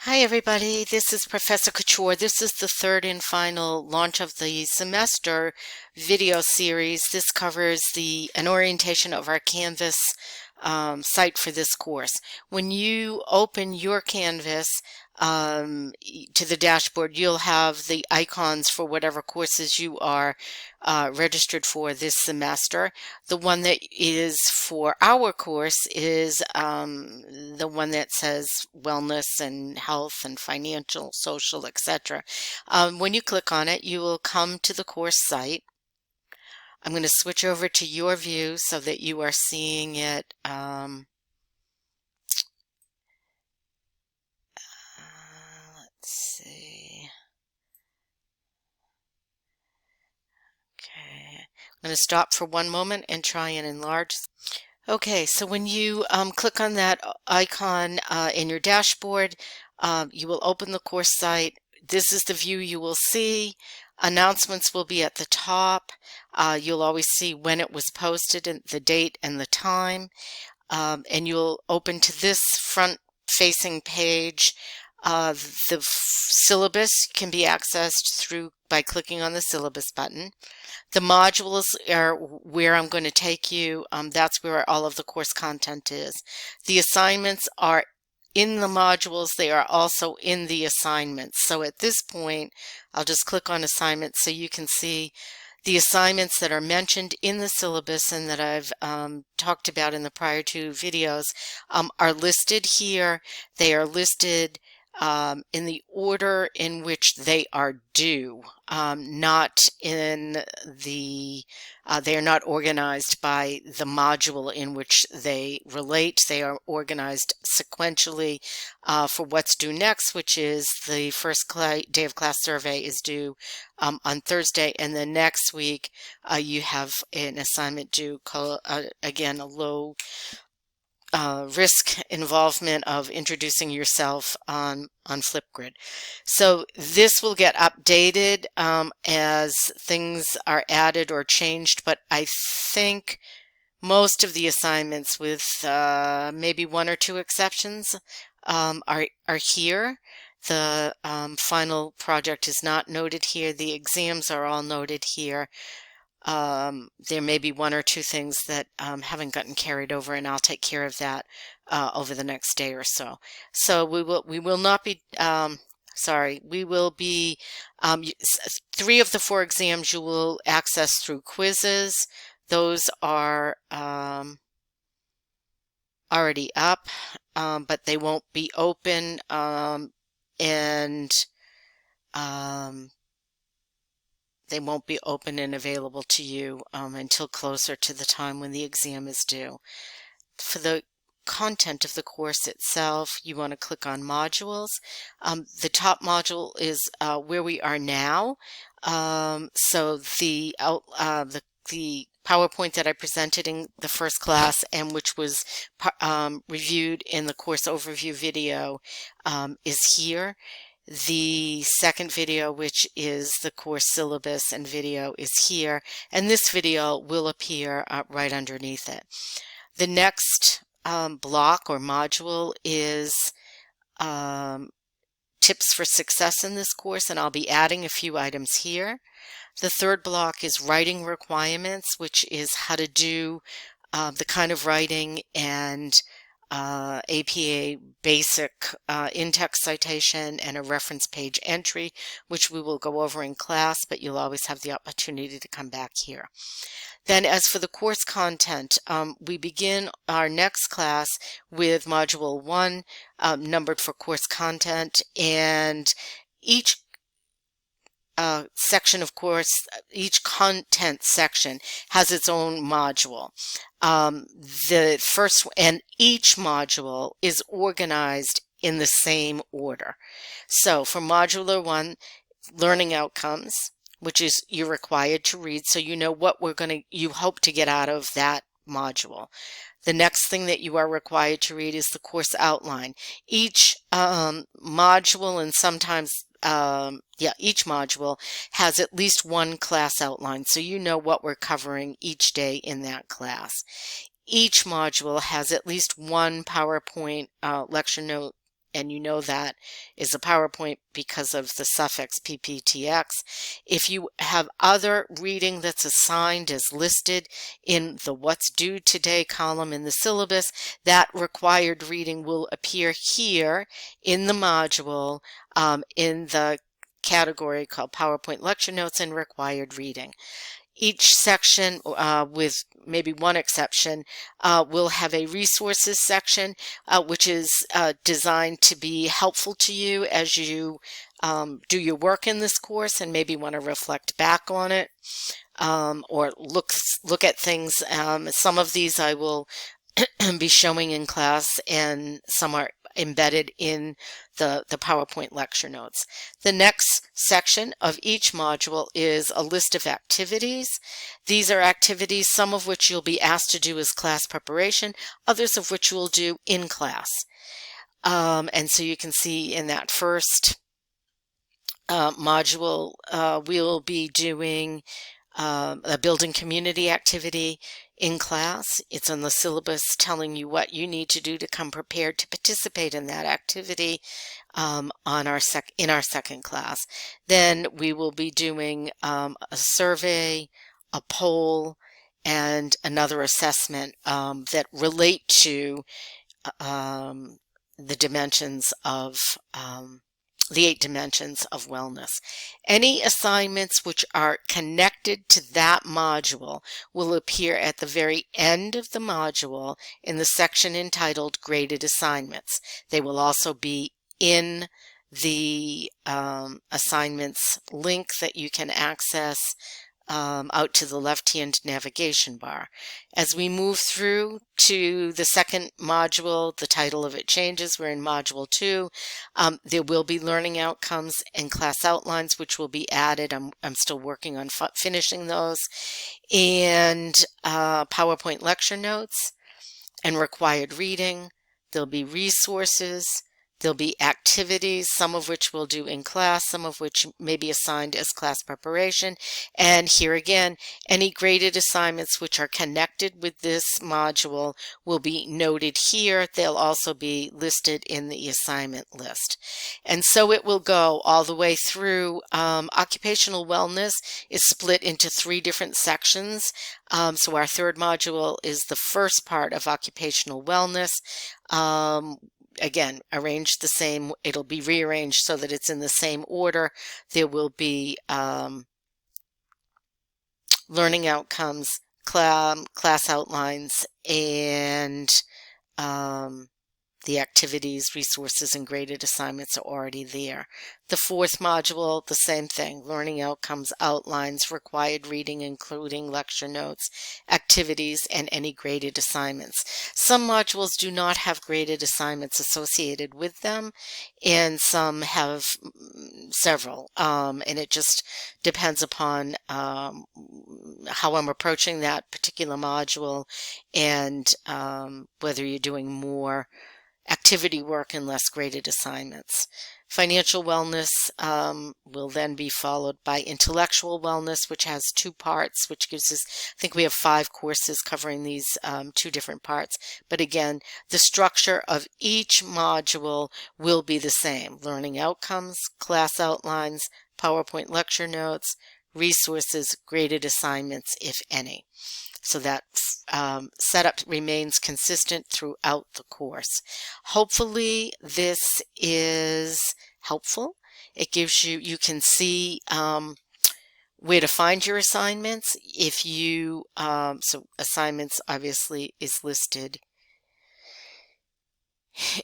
Hi everybody, this is Professor Couture. This is the third and final launch of the semester video series. This covers an orientation of our Canvas site for this course. When you open your Canvas to the dashboard, you'll have the icons for whatever courses you are registered for this semester. The one that is for our course is the one that says wellness and health and financial, social, etc. When you click on it, you will come to the course site. I'm going to switch over to your view so that you are seeing it. Let's see. Okay, I'm going to stop for one moment and try and enlarge. Okay, so when you click on that icon in your dashboard, you will open the course site. This is the view you will see. Announcements will be at the top. You'll always see when it was posted and the date and the time. And you'll open to this front-facing page. The syllabus can be accessed by clicking on the syllabus button. The modules are where I'm going to take you. That's where all of the course content is. The assignments are in the modules. They are also in the assignments. So at this point, I'll just click on assignments so you can see the assignments that are mentioned in the syllabus and that I've talked about in the prior two videos are listed here. They are listed in the order in which they are due, not in they are not organized by the module in which they relate. They are organized sequentially for what's due next, which is the first day of class survey is due on Thursday, and then next week you have an assignment due, again, a low risk involvement of introducing yourself on Flipgrid. So this will get updated as things are added or changed, but I think most of the assignments, with maybe one or two exceptions, are here. The final project is not noted here. The exams are all noted here. There may be one or two things that haven't gotten carried over, and I'll take care of that over the next day or so. So we will not be sorry, we will be 3 of the 4 exams you will access through quizzes. Those are already up, but they won't be open, and they won't be open and available to you until closer to the time when the exam is due. For the content of the course itself, you want to click on modules. The top module is where we are now. So the PowerPoint that I presented in the first class and which was reviewed in the course overview video is here. The second video, which is the course syllabus and video, is here, and this video will appear right underneath it. The next block or module is tips for success in this course, and I'll be adding a few items here. The third block is writing requirements, which is how to do the kind of writing and APA basic in-text citation and a reference page entry, which we will go over in class, but you'll always have the opportunity to come back here. Then as for the course content, we begin our next class with Module 1, numbered for course content, and each section, of course, each content section has its own module. The first, and each module is organized in the same order. So for Modular 1, learning outcomes, which is you're required to read, so you know what you hope to get out of that module. The next thing that you are required to read is the course outline. Each module, and sometimes each module has at least one class outline, so you know what we're covering each day in that class. Each module has at least one PowerPoint lecture note and you know that is a PowerPoint because of the suffix PPTX. If you have other reading that's assigned as listed in the What's Due Today column in the syllabus, that required reading will appear here in the module in the category called PowerPoint Lecture Notes and Required Reading. Each section, with maybe one exception, will have a resources section, which is designed to be helpful to you as you do your work in this course and maybe want to reflect back on it, or look at things. Some of these I will be showing in class, and some are embedded in the PowerPoint lecture notes. The next section of each module is a list of activities. These are activities, some of which you'll be asked to do as class preparation, others of which you will do in class. And so you can see in that first module, we'll be doing a building community activity in class. It's on the syllabus telling you what you need to do to come prepared to participate in that activity in our second class. Then we will be doing a survey, a poll, and another assessment that relate to the dimensions of the 8 dimensions of wellness. Any assignments which are connected to that module will appear at the very end of the module in the section entitled Graded Assignments. They will also be in the assignments link that you can access out to the left-hand navigation bar. As we move through to the second module, the title of it changes. We're in Module 2. There will be learning outcomes and class outlines, which will be added. I'm still working on finishing those. And PowerPoint lecture notes and required reading. There'll be resources. There'll be activities, some of which we'll do in class, some of which may be assigned as class preparation. And here again, any graded assignments which are connected with this module will be noted here. They'll also be listed in the assignment list. And so it will go all the way through. Occupational wellness is split into 3 different sections. So our third module is the first part of occupational wellness. Again, arranged the same. It'll be rearranged so that it's in the same order. There will be learning outcomes, class outlines, and the activities, resources, and graded assignments are already there. The fourth module, the same thing, learning outcomes, outlines, required reading, including lecture notes, activities, and any graded assignments. Some modules do not have graded assignments associated with them, and some have several, and it just depends upon how I'm approaching that particular module and whether you're doing more activity work and less graded assignments. Financial wellness will then be followed by intellectual wellness, which has 2 parts, which gives us, I think we have 5 courses covering these 2 different parts. But again, the structure of each module will be the same. Learning outcomes, class outlines, PowerPoint lecture notes, resources, graded assignments, if any. So that setup remains consistent throughout the course. Hopefully this is helpful. It gives you can see where to find your assignments. If you, so assignments obviously is listed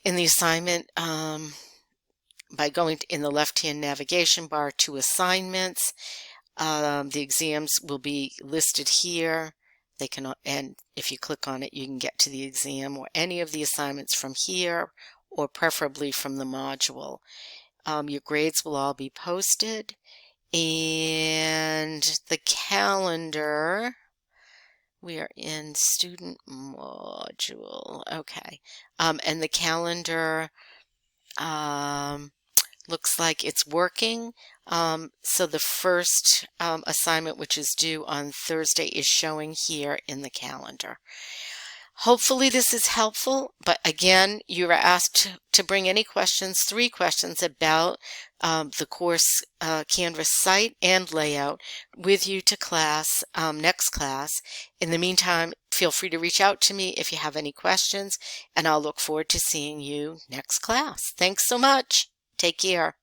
in the assignment by going in the left-hand navigation bar to assignments. The exams will be listed here. They can, and if you click on it, you can get to the exam or any of the assignments from here, or preferably from the module. Your grades will all be posted, and the calendar, we are in student module, okay, and the calendar looks like it's working. So the first assignment, which is due on Thursday, is showing here in the calendar. Hopefully this is helpful, but again, you are asked to bring any questions, 3 questions about the course Canvas site and layout with you to class, next class. In the meantime, feel free to reach out to me if you have any questions, and I'll look forward to seeing you next class. Thanks so much. Take care.